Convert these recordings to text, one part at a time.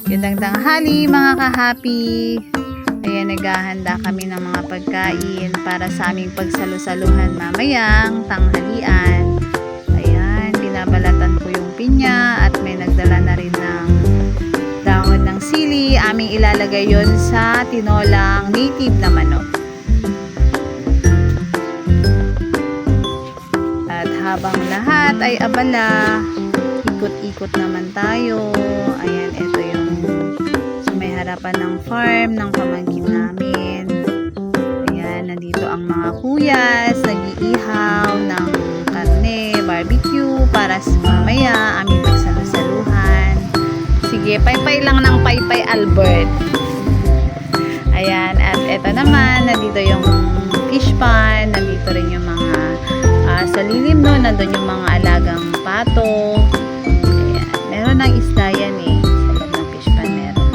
Gandang tanghali mga kahapi. Ayan, naghahanda kami ng mga pagkain para sa aming pagsalusaluhan mamayang tanghalian. Ayan, binabalatan ko yung pinya at may nagdala na rin ng dahon ng sili. Aming ilalagay yon sa tinolang native na manok. At habang lahat ay abala, ikot-ikot naman tayo. Ayan, ito yung sa may harapan ng farm ng pamangkin namin. Ayan, nandito ang mga kuyas, nag-iihaw ng karne, barbecue para sa mamaya aming pagsalusaluhan. Sige, paypay lang ng paypay Albert. Ayan, at ito naman, nandito yung fish pan, nandito rin yung mga sa lilim no, nandun yung mga alagang pato. Ayan, meron ng isda yan eh, sa loob ng fish pan meron.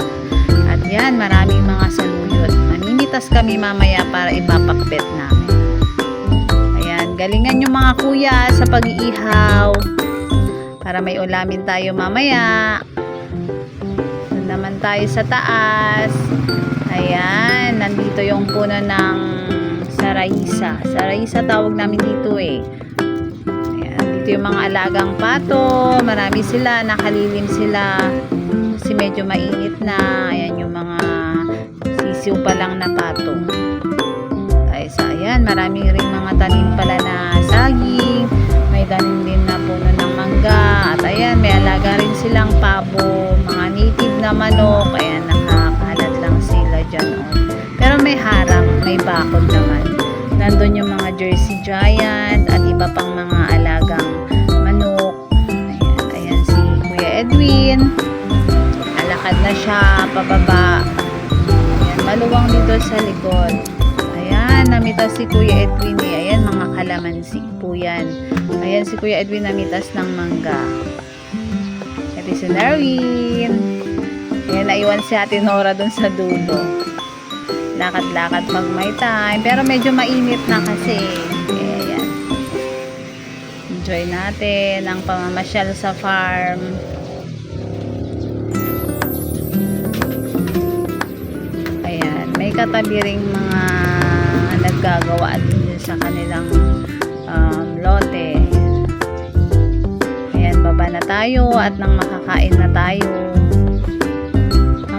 At yan, maraming mga saluyot. Mamimitas kami mamaya para ipapakbet namin. Ayan, galingan yung mga kuya sa pag-iihaw para may ulamin tayo mamaya. Doon naman tayo sa taas. Ayan, nandito yung puno ng Saraisa. Saraisa tawag namin dito eh. Ayan, dito yung mga alagang pato. Marami sila, nakalilim sila. Kasi medyo mainit na. Ayan yung mga sisiw pa lang na pato. Ayan, marami rin mga tanim pala na saging. May tanim din na puno ng mangga. At ayan, may alaga rin silang pabo. Mga native na manok. Ayan, nakakalat lang sila dyan. Pero may harang, may bakod naman. Nandun yung mga Jersey Giant at iba pang mga alagang manok. Ayan, ayan si Kuya Edwin. Alakad na siya, pababa. Ayan, maluwang dito sa likod. Ayan, namitas si Kuya Edwin eh. Ayan, mga kalamansi po yan. Ayan si Kuya Edwin namitas ng mangga. Ito si Nerwin. Ayan, naiwan si Ate Nora dun sa dulo. Lakad-lakad pag may time. Pero medyo mainit na kasi. Ayan. Enjoy natin ang pamamasyal sa farm. Ayan. May katabi ring mga naggagawa din sa kanilang lote. Ayan, baba na tayo at nang makakain na tayo.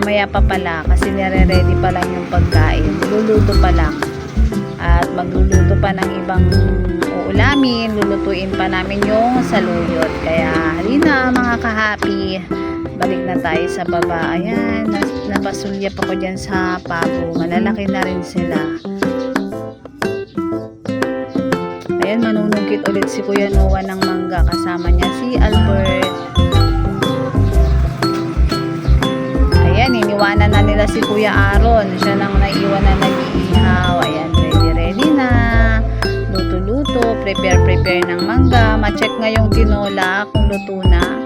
Mamaya pa pala kasi nire-ready pa lang yung pagkain. Luluto pa lang. At magluluto pa ng ibang uulamin. Lulutuin pa namin yung saluyot. Kaya halina mga kahapi. Balik na tayo sa baba. Ayan, napasulyap ako dyan sa pabo. Malalaki na rin sila. Ayan, manunungkit ulit si Kuya Noah ng mangga. Kasama niya si Albert. Ayan, iniwanan na nila si Kuya Aaron. Siya nang naiwan na nag-iihaw. Ayan, ready na. Luto-luto. Prepare ng mangga. Ma-check nga yung tinola kung luto na.